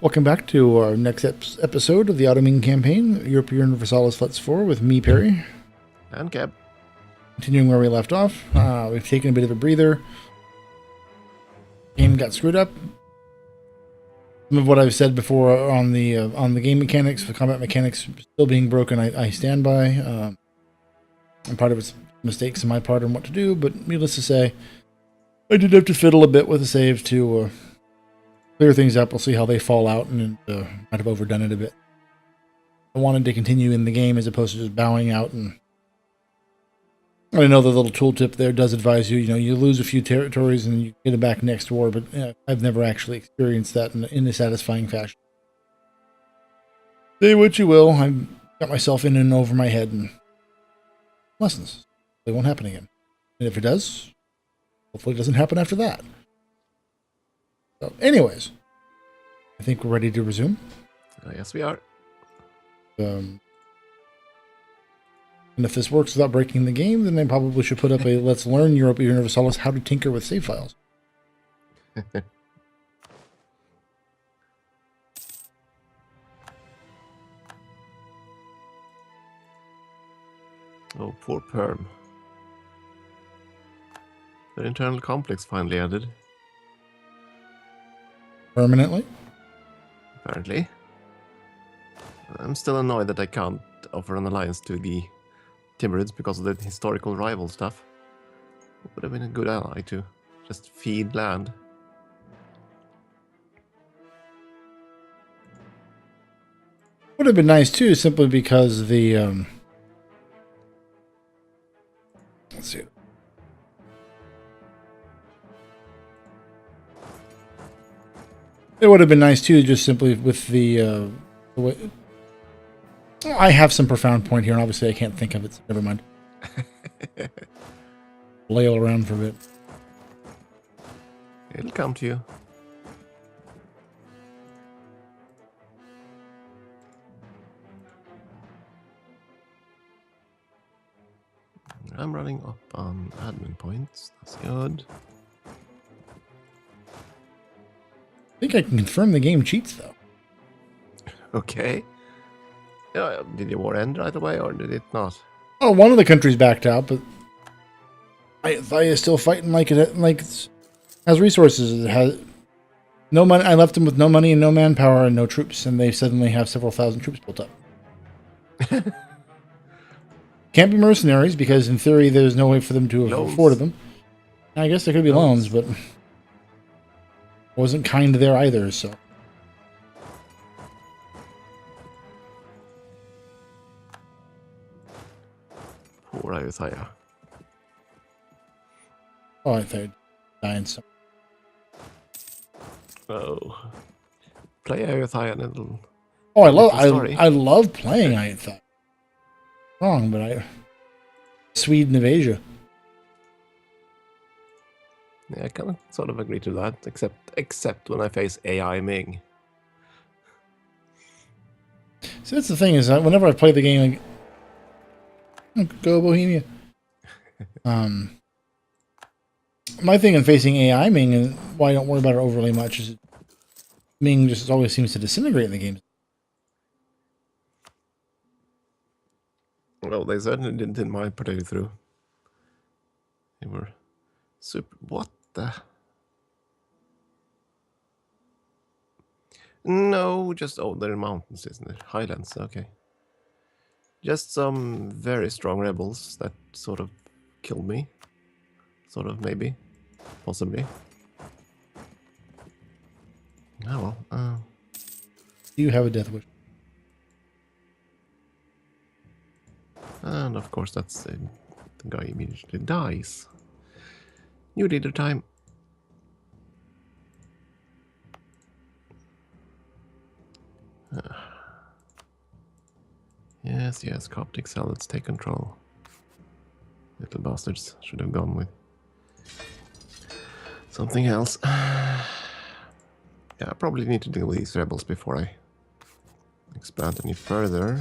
Welcome back to our next episode of the OttoMing campaign, Europa Universalis Let's 4 with me, Perry. And Keb. Continuing where we left off, we've taken a bit of a breather. Game got screwed up. Some of what I've said before on the game mechanics, the combat mechanics still being broken, I stand by. And part of it's mistakes on my part on what to do, but needless to say, I did have to fiddle a bit with the save to clear things up. We'll see how they fall out, and might have overdone it a bit. I wanted to continue in the game as opposed to just bowing out. And I know the little tooltip there does advise you, you lose a few territories and you get it back next war, but I've never actually experienced that in a satisfying fashion. Say what you will, I've got myself in and over my head, and lessons. They won't happen again. And if it does, hopefully it doesn't happen after that. So, anyways, I think we're ready to resume. Yes, we are. And if this works without breaking the game, then they probably should put up a Let's Learn Europa Universalis How to Tinker with Save Files. Oh, poor Perm. The internal conflicts finally added. Permanently? Apparently. I'm still annoyed that I can't offer an alliance to the Timurids because of the historical rival stuff. It would have been a good ally to just feed land. Would have been nice too, simply because the let's see. It would have been nice too, just simply with the way. I have some profound point here, and obviously I can't think of it. So never mind. Flail around for a bit. It'll come to you. I'm running up on admin points. That's good. I think I can confirm the game cheats, though. Okay. Did your war end right away, or did it not? Oh, one of the countries backed out, but I is still fighting like it has resources. It has no money. I left them with no money and no manpower and no troops, and they suddenly have several thousand troops built up. Can't be mercenaries because, in theory, there's no way for them to have afforded them. I guess there could be loans, but wasn't kind there either. So. Poor Ayutthaya. Oh, I thought I'd die in some. Oh. Play Ayutthaya and it'll... Oh, I love playing Ayutthaya. Wrong, but Sweden of Asia. Yeah, I can sort of agree to that, except when I face AI Ming. See, that's the thing is that whenever I play the game, go Bohemia. My thing in facing AI Ming and why I don't worry about it overly much is Ming just always seems to disintegrate in the games. Well, they certainly didn't in my playthrough. They were super... What the... No, just... Oh, they're mountains, isn't it? Highlands, okay. Just some very strong rebels that sort of killed me. Sort of, maybe. Possibly. Oh, well. Do you have a death wish? And of course, that's the guy immediately dies. New leader time. Yes, Coptic salads take control. Little bastards should have gone with something else. Yeah, I probably need to deal with these rebels before I expand any further.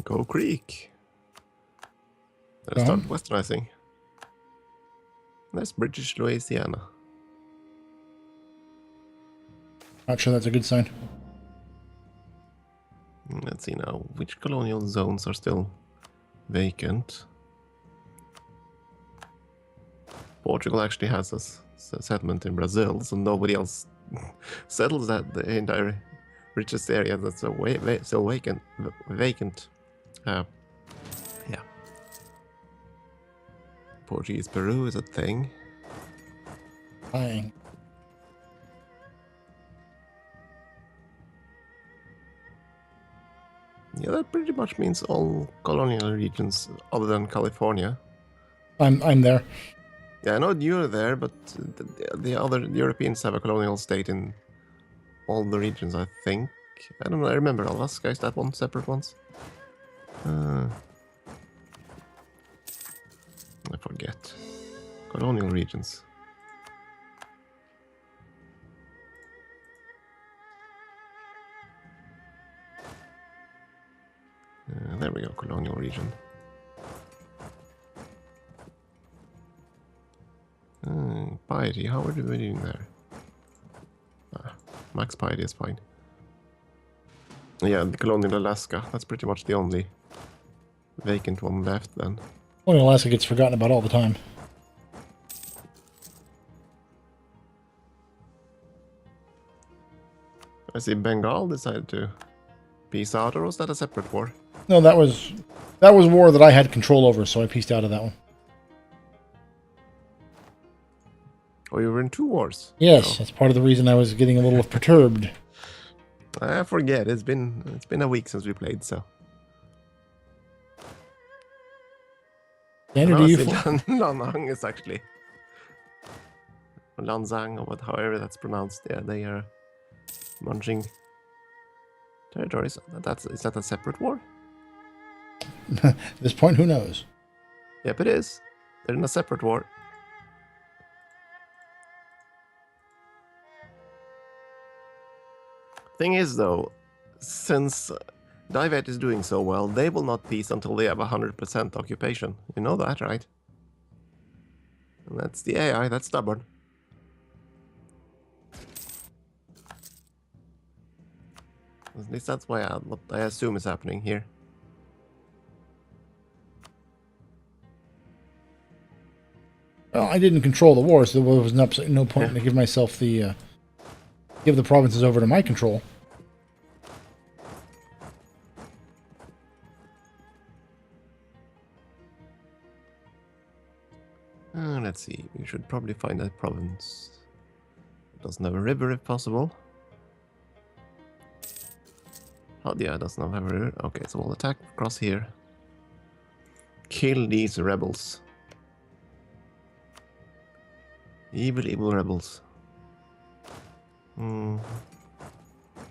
Go Creek. Let's Uh-huh. start westernizing. That's British Louisiana. Not sure that's a good sign. Let's see now. Which colonial zones are still vacant? Portugal actually has a settlement in Brazil, so nobody else settles that the entire richest area that's so vacant. Yeah. Portuguese Peru is a thing. Fine. Yeah, that pretty much means all colonial regions other than California. I'm there. Yeah, I know you're there, but the other Europeans have a colonial state in all the regions, I think. I don't know, I remember Alaska, is that one separate ones? I forget. Colonial regions. There we go, colonial region. Piety, how are we doing there? Max piety is fine. Yeah, the colonial Alaska, that's pretty much the only vacant one left then. Only Alaska gets forgotten about all the time. I see Bengal decided to peace out, or was that a separate war? No, that was war that I had control over, so I pieced out of that one. Oh, you were in 2 wars? Yes, Oh. that's part of the reason I was getting a little perturbed. I forget, it's been a week since we played, so. Standard EU. Lanang is actually Lanzang, or however that's pronounced. Yeah, they are munching territories. Is that a separate war? At this point, who knows? Yep, it is. They're in a separate war. Thing is, though, since Divet is doing so well, they will not peace until they have 100% occupation. You know that, right? And that's the AI, that's stubborn. At least that's what I assume is happening here. Well, I didn't control the war, so there was absolutely no point to give myself the give the provinces over to my control. Let's see, we should probably find that province. It doesn't have a river if possible. Oh yeah, it doesn't have a river. Okay, so we'll attack across here. Kill these rebels. Evil rebels.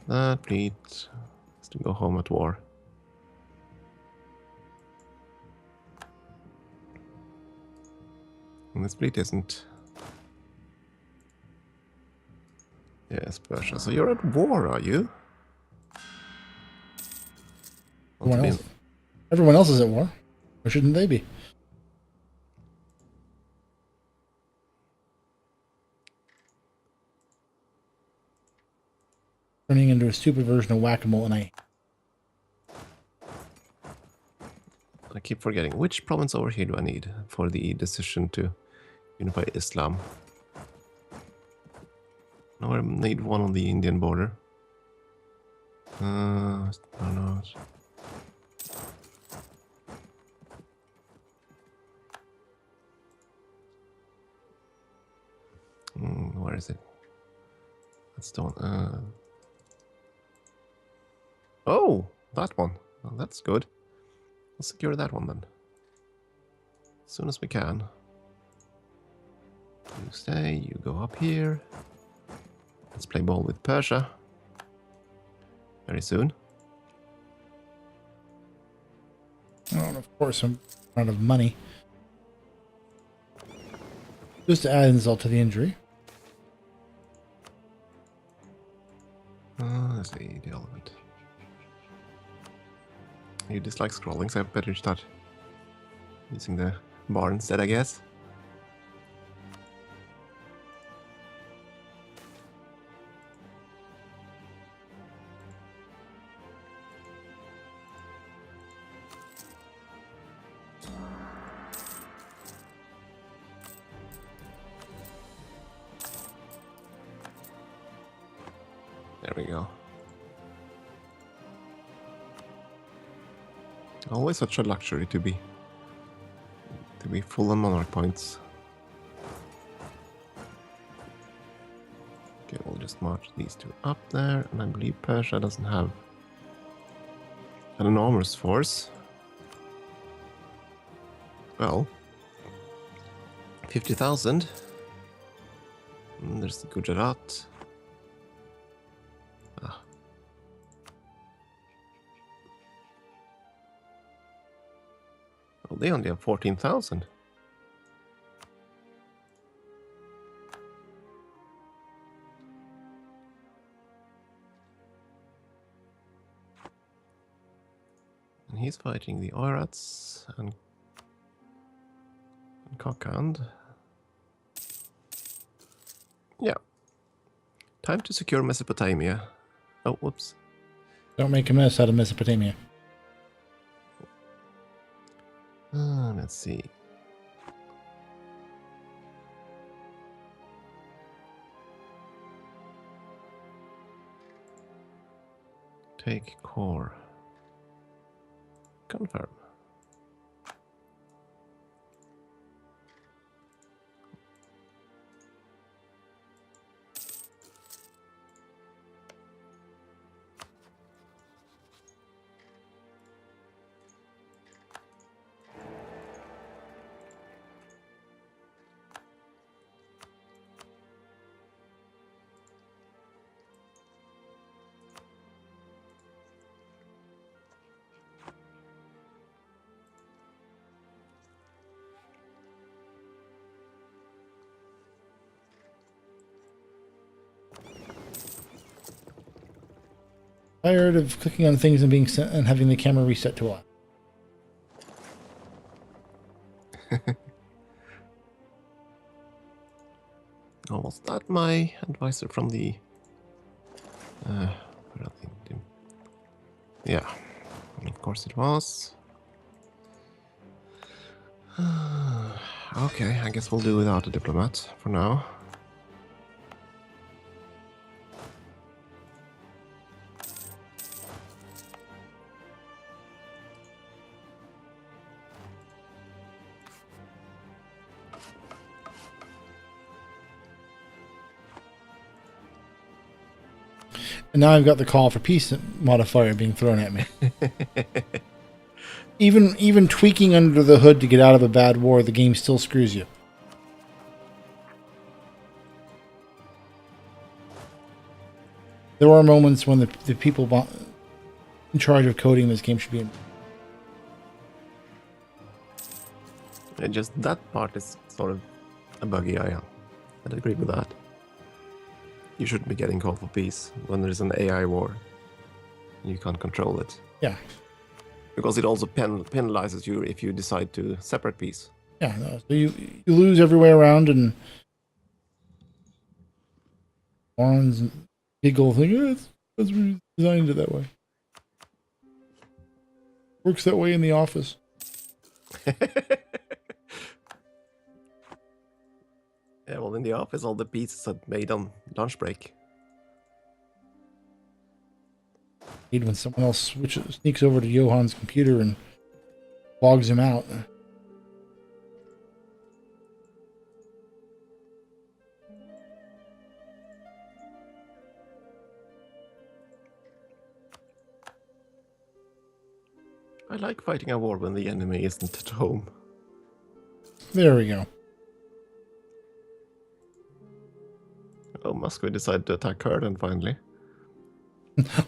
That fleet has to go home at war. And this fleet isn't. Yes, Persia. So you're at war, are you? Everyone else is at war. Or shouldn't they be? Turning into a stupid version of whack-a-mole, and I keep forgetting. Which province over here do I need for the decision to unify Islam? No, I need one on the Indian border. I don't know. Where is it? That's the one. Oh, that one. Well, that's good. We'll secure that one then. As soon as we can. You stay, you go up here. Let's play ball with Persia. Very soon. oh, and of course I'm out of money. Just to add insult to the injury. Let's see the element. You dislike scrolling, so I better start using the bar instead, I guess. There we go. Always such a luxury to be full on monarch points. Okay, we'll just march these two up there, and I believe Persia doesn't have an enormous force. Well, 50,000. There's the Gujarat. Ah. Oh, they only have 14,000. And he's fighting the Oirats and Kokand. Yeah. Time to secure Mesopotamia. Oh, whoops. Don't make a mess out of Mesopotamia. Let's see. Take core. Confirm. Tired of clicking on things and being sent and having the camera reset to off. Oh, was that my advisor from the... where are they? Yeah, of course it was. Okay, I guess we'll do without a diplomat for now. And now I've got the call for peace modifier being thrown at me. Even tweaking under the hood to get out of a bad war, the game still screws you. There are moments when the people in charge of coding this game should be in. Just that part is sort of a buggy, I'd agree with that. You shouldn't be getting called for peace when there's an AI war. You can't control it. Yeah. Because it also penalizes you if you decide to separate peace. Yeah, no, so you lose every way around, and morons giggle, think, that's we designed it that way. Works that way in the office. Yeah, well, in the office, all the pieces are made on lunch break. When someone else sneaks over to Johan's computer and logs him out. I like fighting a war when the enemy isn't at home. There we go. Oh, Moscow decided to attack Kurden finally.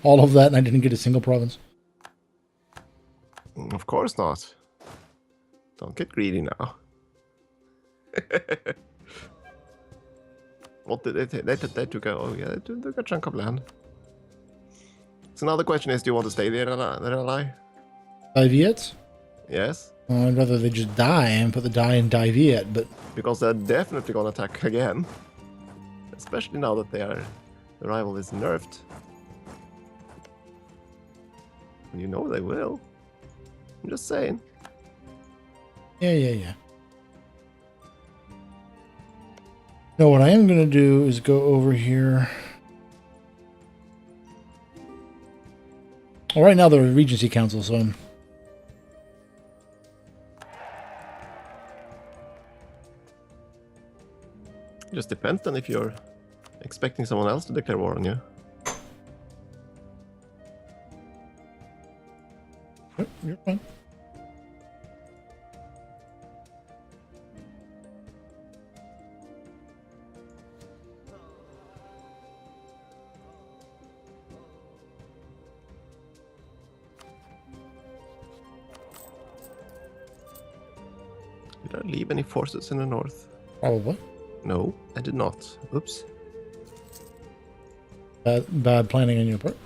All of that, and I didn't get a single province. Of course not. Don't get greedy now. What did they take? They took a, oh yeah, they took a chunk of land. So now the question is, do you want to stay there, their ally? Diviets? Yes, I'd rather they just die and put the die in Diviet, but because they're definitely gonna attack again. Especially now that the rival is nerfed. You know they will. I'm just saying. yeah. No, what I am going to do is go over here. Well, right now they're a Regency Council, so I'm... It just depends then if you're expecting someone else to declare war on you. Yep, you're fine. Did I leave any forces in the north? Probably. No, I did not. Oops. Bad planning on your part.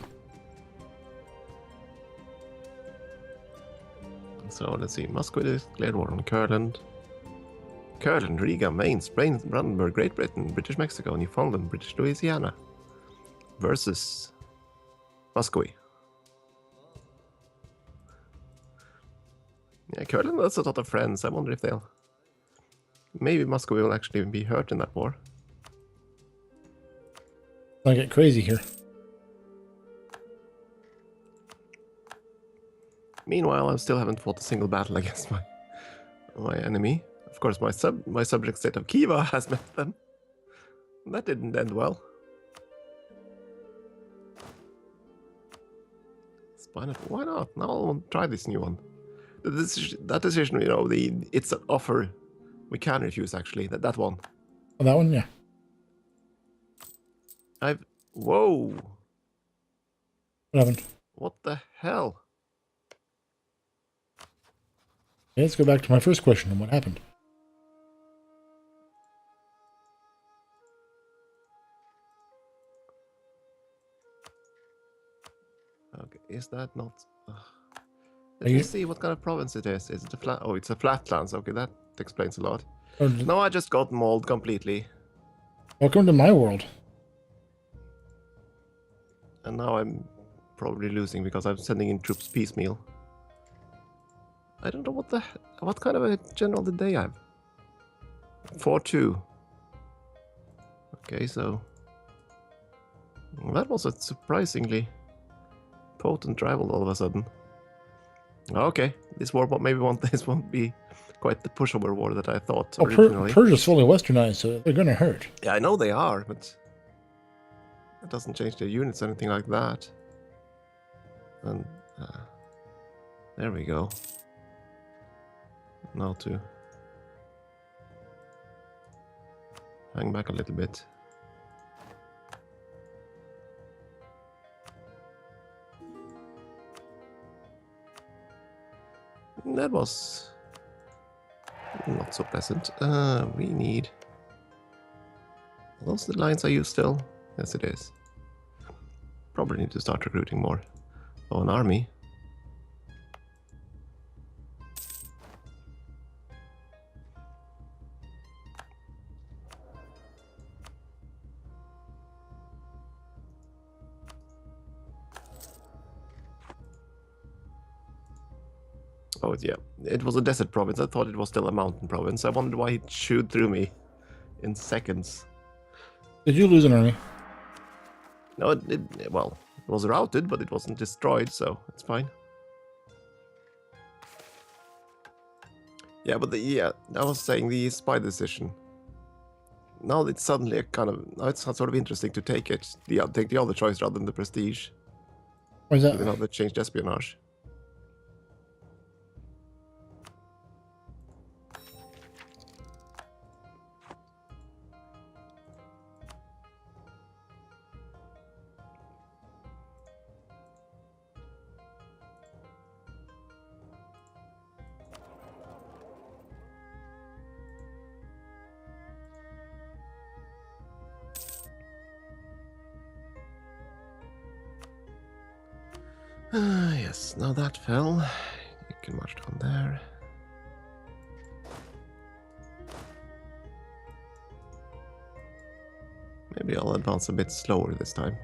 So let's see. Moscow declared war on Curland. Curland, Riga, Maine, Spain, Brandenburg, Great Britain, British Mexico, Newfoundland, British Louisiana. Versus Muscovy. Yeah, Curland has a lot of friends. I wonder if they'll... Maybe Muscovy will actually be hurt in that war. I get crazy here. Meanwhile, I still haven't fought a single battle against my enemy. Of course, my subject state of Kiva has met them. That didn't end well. Spinal, why not? Now I'll try this new one. That decision, you know, it's an offer we can refuse. Actually, that one. Oh, that one, yeah. Whoa! What happened? What the hell? Okay, let's go back to my first question on what happened. Okay, is that not? Let me see what kind of province it is. Is it a flat? Oh, it's a flatlands. Okay, that explains a lot. Oh, No, I just got mauled completely. welcome to my world. And now I'm probably losing because I'm sending in troops piecemeal. I don't know what kind of a general did they have? 4-2. Okay, so that was a surprisingly potent rival all of a sudden. Okay, this war this won't be quite the pushover war that I thought originally. Persia's fully westernized, so they're gonna hurt. Yeah, I know they are, but it doesn't change their units or anything like that. And there we go. Now to hang back a little bit. That was not so pleasant. We need... Are those the lines I use still? Yes, it is. Probably need to start recruiting more. Oh, an army. Oh, yeah. It was a desert province. I thought it was still a mountain province. I wondered why it chewed through me in seconds. Did you lose an army? No, well, it was routed, but it wasn't destroyed, so it's fine. Yeah, but I was saying the spy decision. Now it's suddenly now it's sort of interesting to take take the other choice rather than the prestige. Why is that? Even though they changed espionage. Yes, now that fell. can march down there. Maybe I'll advance a bit slower this time.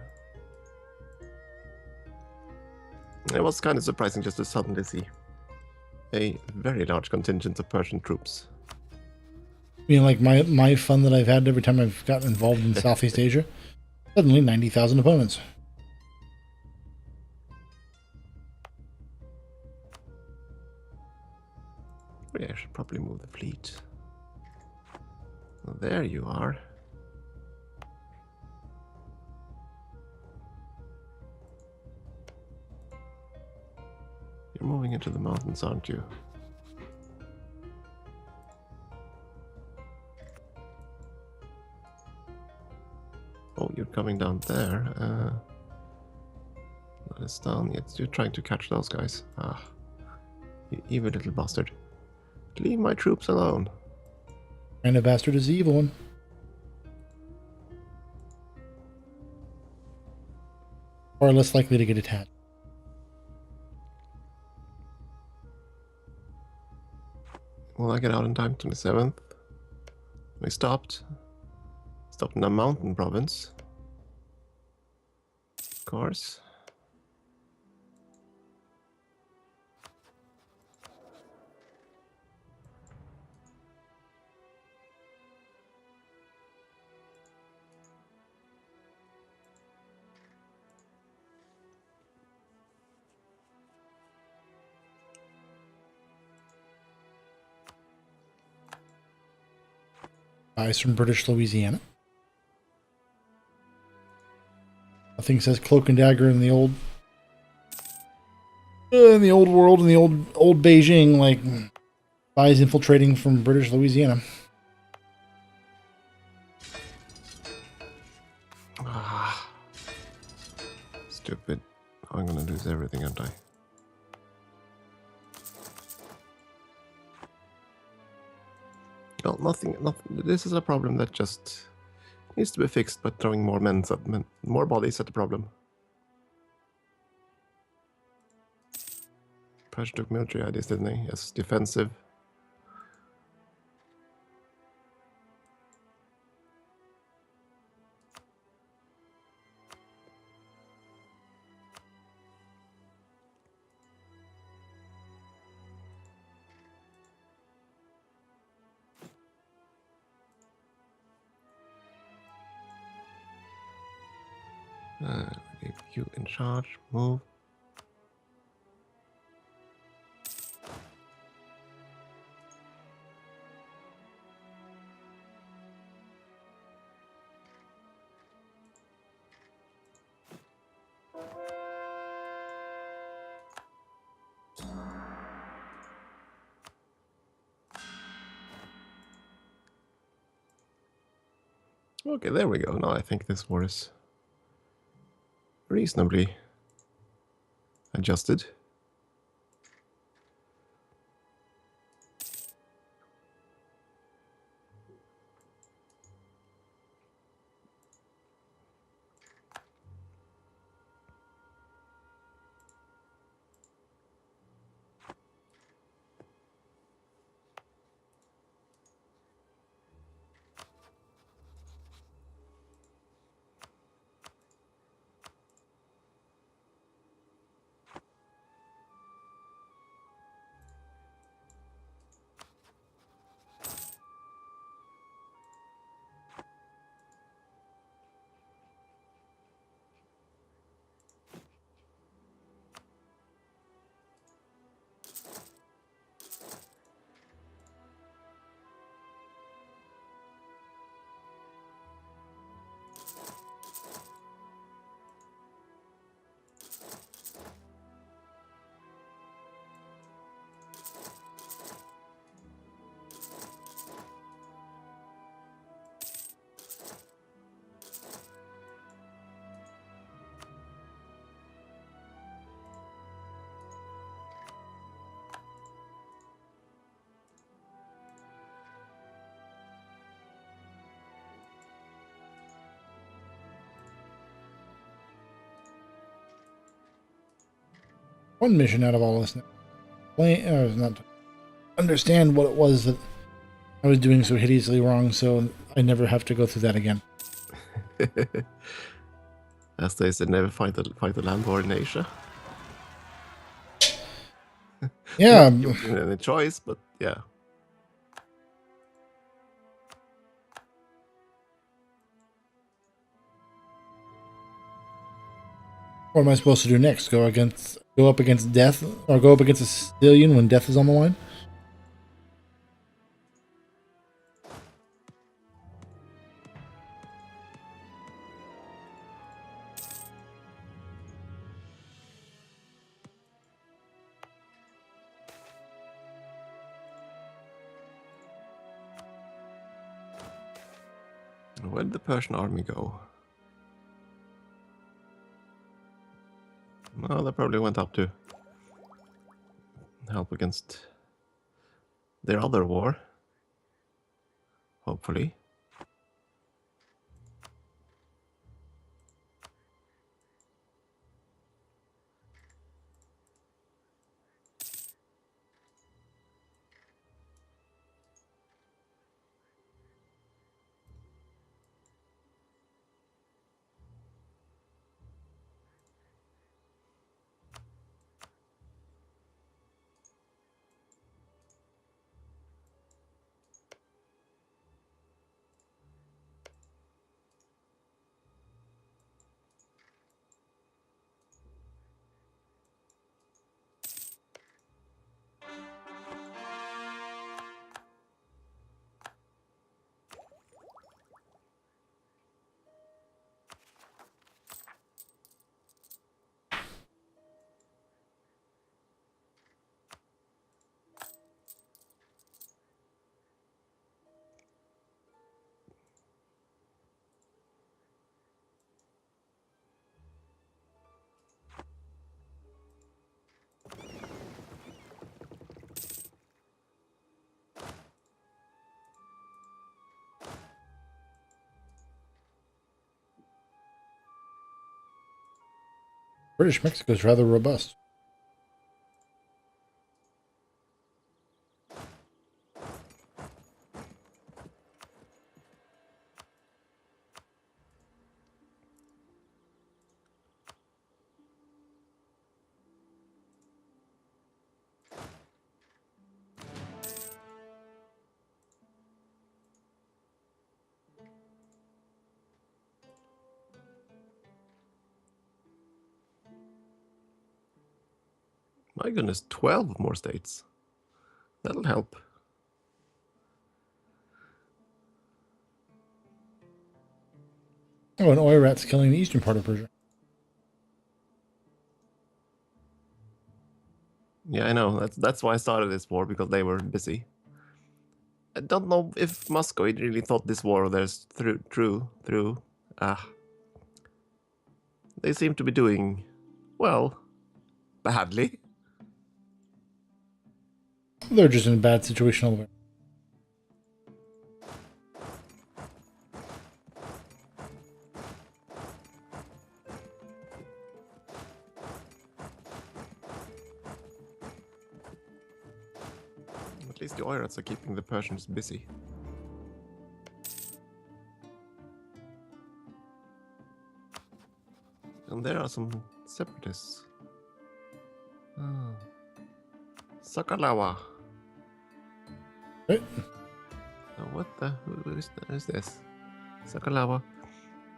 It was kind of surprising just to suddenly see a very large contingent of Persian troops. I mean, like my fun that I've had every time I've gotten involved in Southeast Asia. Suddenly 90,000 opponents. Yeah, I should probably move the fleet. Well, there you are. You're moving into the mountains, aren't you? Oh, you're coming down there. Not as down yet. You're trying to catch those guys. Ah, you evil little bastard. Leave my troops alone. And a bastard is the evil one. Or less likely to get attached. Will I get out in time? 27th. We stopped. Stopped in a mountain province. Of course. Guys from British Louisiana. Nothing says cloak and dagger in the old world, in the old Beijing, like spies infiltrating from British Louisiana. Ah, stupid. I'm gonna lose everything, aren't I? Well, nothing. This is a problem that just needs to be fixed by throwing more more bodies at the problem. Persia took military ideas, didn't they? Yes, defensive. Leave you in charge. Move. Okay, there we go. Now I think this war is reasonably adjusted. One mission out of all this now. not understand what it was that I was doing so hideously wrong, so I never have to go through that again. As they said, never fight a land war in Asia. Yeah. Not given any choice, but yeah. What am I supposed to do next? Go up against death, or go up against a Sicilian when death is on the line? Where did the Persian army go? Well, they probably went up to help against their other war. Hopefully. British Mexico is rather robust. My goodness, 12 more states. That'll help. Oh, and Oirat's killing the eastern part of Persia. Yeah, I know. That's why I started this war, because they were busy. I don't know if Moscow really thought this war of theirs through. They seem to be doing, well, badly. They're just in a bad situation all the way. At least the Oirats are keeping the Persians busy. And there are some separatists. Oh. Sakalawa. Right? Oh, what the? Who is this? Sakalawa.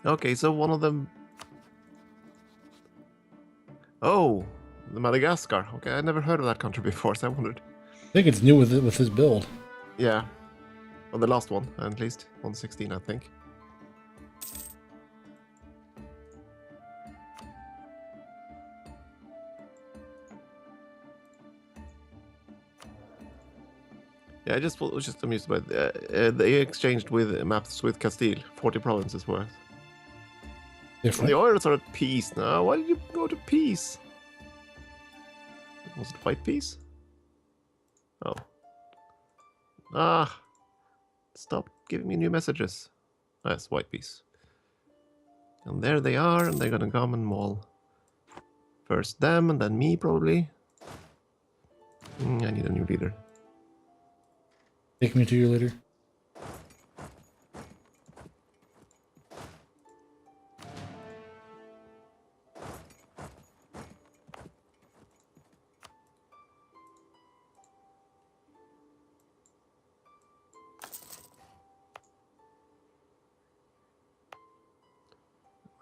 Okay, so one of them. Oh, the Madagascar. Okay, I never heard of that country before, so I wondered. I think it's new with his build. Yeah. Well, the last one, at least. 116, I think. Yeah, I just was just amused by they exchanged with maps with Castile, 40 provinces worth. Different. The Oilers are at peace now. Why did you go to peace? Was it white peace? Oh. Ah. Stop giving me new messages. That's white peace. And there they are, and they're gonna come and maul. First them, and then me, probably. I need a new leader. Take me to your leader.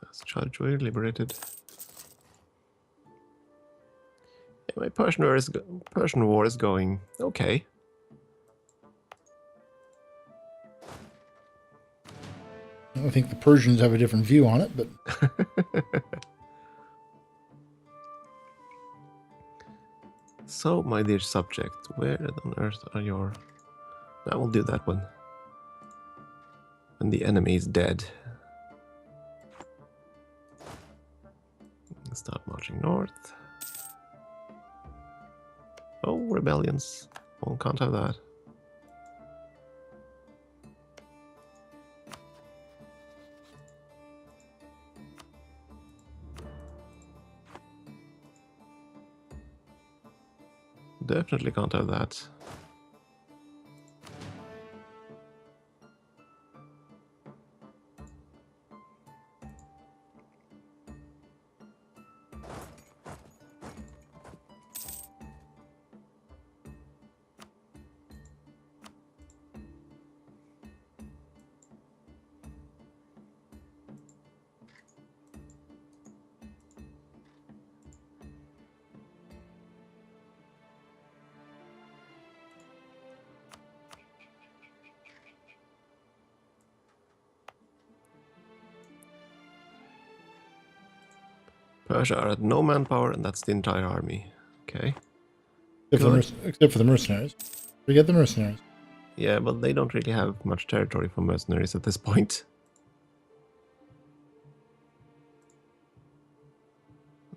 Last Chargeway liberated. Yeah, my Persian war is going okay. I think the Persians have a different view on it, but So, my dear subject, where on earth are your... I will do that one. When the enemy is dead. Start marching north. Oh, rebellions. Oh, can't have that. Definitely can't have that. Persia are at no manpower, and that's the entire army. Okay. except for the mercenaries. Forget the mercenaries. Yeah, but they don't really have much territory for mercenaries at this point.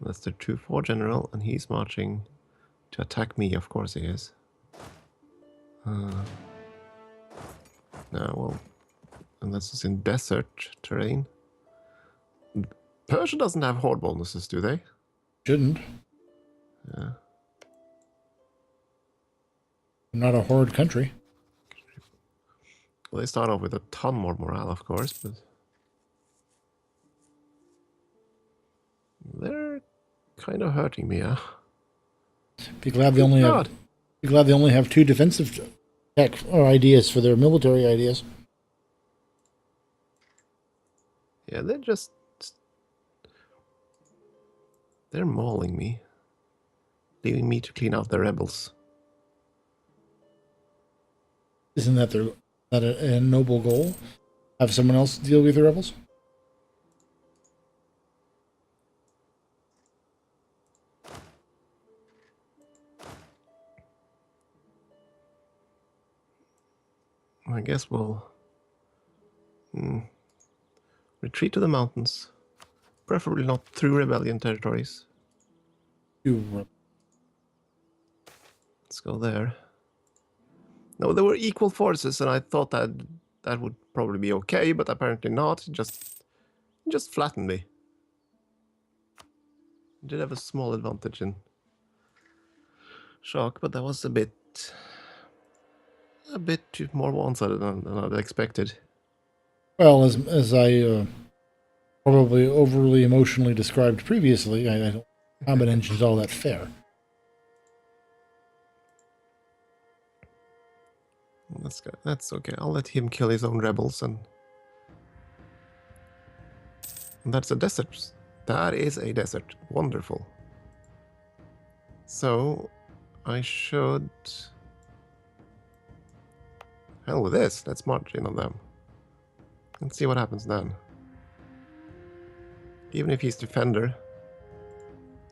That's their 2-4 general, and he's marching to attack me. Of course he is. Well, unless it's in desert terrain. Persia doesn't have horde bonuses, do they? Shouldn't. Yeah. Not a horde country. Well, they start off with a ton more morale, of course, but they're kind of hurting me, yeah. Be glad they only have. Be glad they only have 2 defensive tech or ideas for their military ideas. Yeah, they're mauling me, leaving me to clean out the rebels. Isn't that a noble goal? Have someone else deal with the rebels? I guess we'll retreat to the mountains, preferably not through rebellion territories. Let's go there. No, there were equal forces, and I thought that would probably be okay, but apparently not. Just flattened me. Did have a small advantage in shock, but that was a bit too more one-sided than I'd expected. Well, as I probably overly emotionally described previously, I don't. Combat engine's all that fair. That's okay. I'll let him kill his own rebels, and that's a desert. That is a desert. Wonderful. So, I should... Hell with this. Let's march in on them. And see what happens then. Even if he's defender,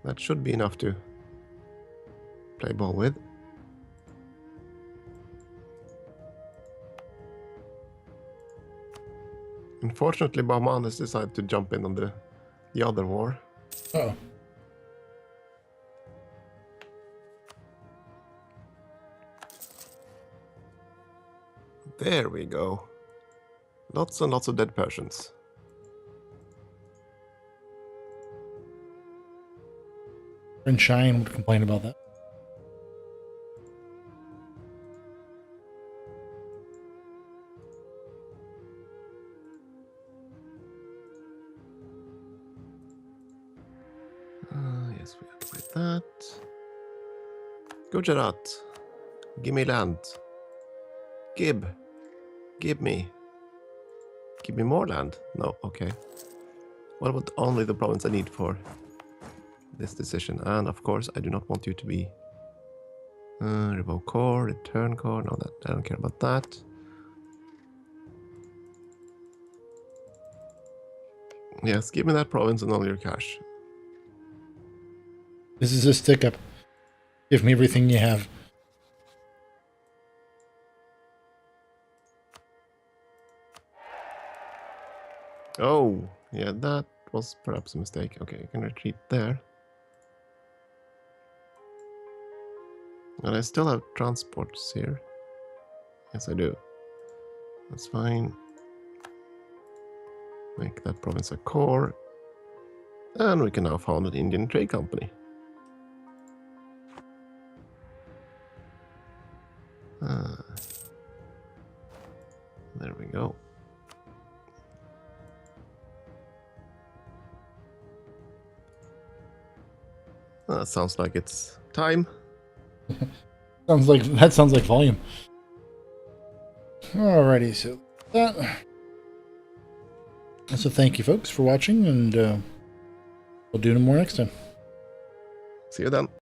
that should be enough to play ball with. Unfortunately, Bahman has decided to jump in on the other war. Oh. There we go. Lots and lots of dead Persians. Friend Shine would complain about that. guess we activate that. Gujarat. Give me land. Give me. Give me more land. No, okay. What about only the province I need for this decision? And of course, I do not want you to be revoke core, return core. No, that I don't care about that. Yes, give me that province and all your cash. This is a stick up. Give me everything you have. Oh, yeah, that was perhaps a mistake. Okay, I can retreat there. And I still have transports here. Yes, I do. That's fine. Make that province a core. And we can now found an Indian trade company. There we go. Sounds like it's time. Sounds like volume. Alrighty, so that. So thank you, folks, for watching, and we'll do no more next time. See you then.